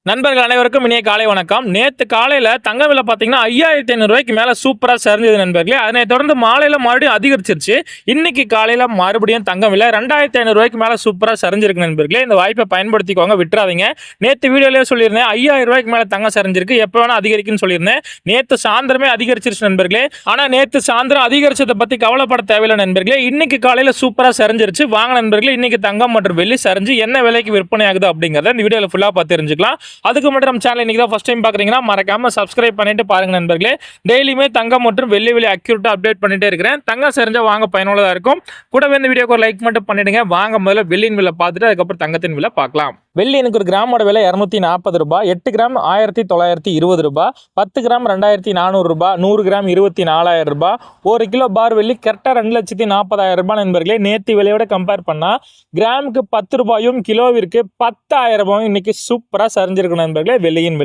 நண்பர்கள் அனைவருக்கும் இனிய காலை வணக்கம். நேற்று காலையில் தங்க விலை பார்த்தீங்கன்னா 5500 ரூபாய்க்கு மேலே சூப்பராக சரிஞ்சது நண்பர்களே. அதனை தொடர்ந்து மாலையில் மறுபடியும் அதிகரிச்சிருச்சு. இன்னைக்கு காலையில் மறுபடியும் தங்க விலை 2500 ரூபாய்க்கு மேலே சூப்பராக சரிஞ்சிருக்கு நண்பர்களே. இந்த வாய்ப்பை பயன்படுத்திக்கோங்க, விட்டுறாதீங்க. நேற்று வீடியோலேயே சொல்லியிருந்தேன் 5000 ரூபாய்க்கு மேலே தங்கம் சரிஞ்சிருக்கு, எப்போ வேணால் அதிகரிக்குன்னு சொல்லியிருந்தேன். நேற்று சாயந்தரமே அதிகரிச்சிருச்சு நண்பர்களே. ஆனால் நேற்று சாயந்தரம் அதிகரிச்சதை பற்றி கவலைப்பட தேவையில்லை நண்பர்களே. இன்னைக்கு காலையில் சூப்பராக சரிஞ்சிருச்சு. வாங்க நண்பர்களே, இன்னைக்கு தங்கம் மற்றும் வெள்ளி சரிஞ்சு என்ன விலைக்கு விற்பனை ஆகுது அப்படிங்கிறத இந்த வீடியோவில் ஃபுல்லாக பார்த்து தெரிஞ்சுக்கலாம். அதுக்கு மட்டும் நம்ம சேனல் இன்னைக்கு தான் ஃபர்ஸ்ட் டைம் பார்க்குறீங்கன்னா மறக்காம சப்ஸ்கிரைப் பண்ணிட்டு பாருங்க நண்பர்களே. டெய்லியுமே தங்கம் மற்றும் வெள்ளி அக்யூரேட்டாக அப்டேட் பண்ணிட்டே இருக்கிறேன். தங்கம் சரிஞ்சா வாங்க பயனுள்ளதாக இருக்கும். கூடவே இந்த வீடியோக்கு ஒரு லைக் மட்டும் பண்ணிடுங்க. வாங்க முதல்ல வெள்ளியின் விலை பார்த்துட்டு அதுக்கப்புறம் தங்கத்தின் விலை பார்க்கலாம். வெள்ளி எனக்கு ஒரு கிராமோட விலை 240 ரூபாய், 8 கிராம் 1920 ரூபாய், 10 கிராம் 2400 ரூபாய், 100 கிராம் 24,000 ரூபாய், 1 கிலோ பார் வெள்ளி கரெக்டாக 2,40,000 ரூபாய் நண்பர்களே. நேற்று விலையோட கம்பேர் பண்ணால் கிராமுக்கு 10 ரூபாயும் கிலோவிற்கு 10,000 ரூபாயும் இன்னைக்கு சூப்பராக சரிஞ்சிருக்கு நண்பர்களே. வெள்ளியின்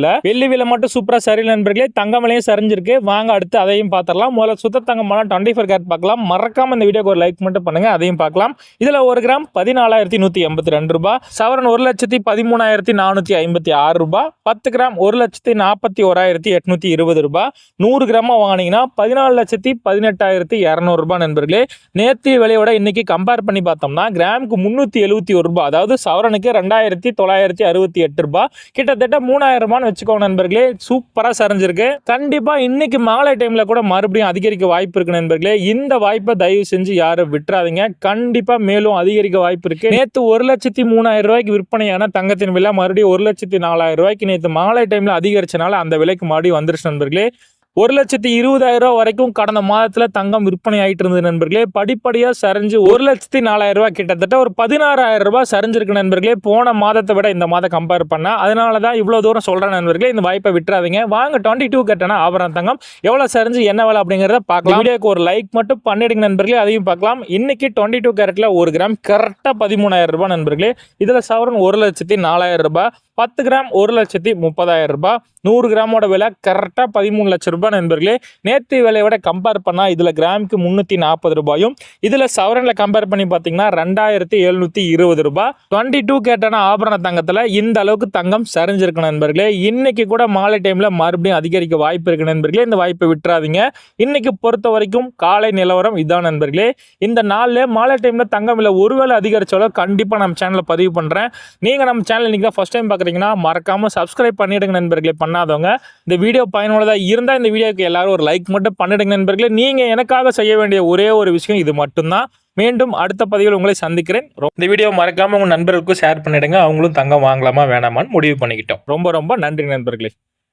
விலை மட்டும் சூப்பராக சரியில்லை நண்பர்களே. தங்கம் விலையும் சரிஞ்சிருக்கு. வாங்க அடுத்து அதையும் பார்த்துடலாம். முதல்ல சுத்த தங்கமான 24 கேரட் பார்க்கலாம். மறக்காம இந்த வீடியோக்கு ஒரு லைக் மட்டும் பண்ணுங்க, அதையும் பார்க்கலாம். இதில் 1 கிராம் 14,182 ரூபாய், சவரன் 1,13,456 ரூபாய், 10 கிராம் 1,41,820 ரூபாய், 100 கிராமா வாங்கினீங்கன்னா 14,18,200 ரூபாய் நண்பர்களே. நேற்று விலையோட இன்னைக்கு கம்பேர் பண்ணி பார்த்தோம்னா கிராமுக்கு 371 ரூபாய், அதாவது சவரனுக்கு 2,968 ரூபாய், கிட்டத்தட்ட 3,000 ரூபான்னு வச்சுக்கோங்க நண்பர்களே. சூப்பராக சரிஞ்சிருக்கு. கண்டிப்பா இன்னைக்கு மாலை டைம்ல கூட மறுபடியும் அதிகரிக்க வாய்ப்பு இருக்கு நண்பர்களே. இந்த வாய்ப்பை தயவு செஞ்சு யாரும் விட்டுறாதீங்க. கண்டிப்பா மேலும் அதிகரிக்க வாய்ப்பு இருக்கு. நேற்று 1,03,000 ரூபாய்க்கு விற்பனையான தங்கத்தின் விலை மறுபடியும் 1,04,000 ரூபாய்க்கு நேற்று மாலை டைம்ல அதிகரிச்சனால அந்த விலைக்கு மறுபடியும் வந்துருச்சு நண்பர்களே. 1,20,000 ரூபாய் வரைக்கும் கடந்த மாதத்துல தங்கம் விற்பனை ஆயிட்டு இருந்தது நண்பர்களே. படிப்படியா சரிஞ்சு 1,04,000 ரூபாய், கிட்டத்தட்ட ஒரு 16,000 ரூபாய் சரிஞ்சிருக்கு நண்பர்களே, போன மாதத்தை விட இந்த மாதம் கம்பேர் பண்ணா. அதனாலதான் இவ்வளவு தூரம் சொல்றேன் நண்பர்களே. இந்த வாய்ப்பை விட்டுறாதீங்க. வாங்க 22 கேரட்னா ஆபரண தங்கம் எவ்வளவு சரிஞ்சு என்ன வேலை அப்படிங்கறத பார்க்கலாம். வீடியோக்கு ஒரு லைக் மட்டும் பண்ணிடுங்க நண்பர்களே, அதையும் பார்க்கலாம். இன்னைக்கு 22 கேரட்ல 1 கிராம் கரெக்டா 13,000 ரூபாய் நண்பர்களே. இதுல சவரன் 1,04,000 ரூபாய், 10 கிராம் 1,30,000 ரூபாய், 100 கிராமோட விலை கரெக்டாக 13 லட்சம் ரூபாய் நண்பர்களே. நேற்று விலையோட கம்பேர் பண்ணால் இதில் கிராமுக்கு 340 ரூபாயும், இதில் சவரனில் கம்பேர் பண்ணி பார்த்தீங்கன்னா 2,720 ரூபாய். 22 கேரட்டான ஆபரண தங்கத்தில் இந்த அளவுக்கு தங்கம் சரிஞ்சிருக்கு நண்பர்களே. இன்னைக்கு கூட மாலை டைமில் மறுபடியும் அதிகரிக்க வாய்ப்பு இருக்கு நண்பர்களே. இந்த வாய்ப்பை விட்டுறாதீங்க. இன்னைக்கு பொறுத்த வரைக்கும் காலை நிலவரம் இதான் நண்பர்களே. இந்த நாளில் மாலை டைமில் தங்கம் விலை ஒருவேளை அதிகரிச்சாலும் கண்டிப்பாக நம்ம சேனலில் பதிவு பண்ணுறேன். நீங்கள் நம்ம சேனல் இன்னைக்கு தான் ஃபர்ஸ்ட் டைம் பார்க்குறீங்கன்னா மறக்காமல் சப்ஸ்கிரைப் பண்ணிடுங்க நண்பர்களே. பண்ணாதவங்க இந்த வீடியோ பயனுள்ளதாக இருந்தால் இந்த வீடியோக்கு எல்லாரும் ஒரு லைக் மட்டும் பண்ணிடுங்க நண்பர்களே. நீங்கள் எனக்காக செய்ய வேண்டிய ஒரே ஒரு விஷயம் இது மட்டும்தான். மீண்டும் அடுத்த பதிவில் உங்களை சந்திக்கிறேன். இந்த வீடியோ மறக்காம உங்கள் நண்பர்களுக்கும் ஷேர் பண்ணிடுங்க. அவங்களும் தங்கம் வாங்கலாமா வேணாமான்னு முடிவு பண்ணிக்கிட்டோம். ரொம்ப ரொம்ப நன்றி நண்பர்களே.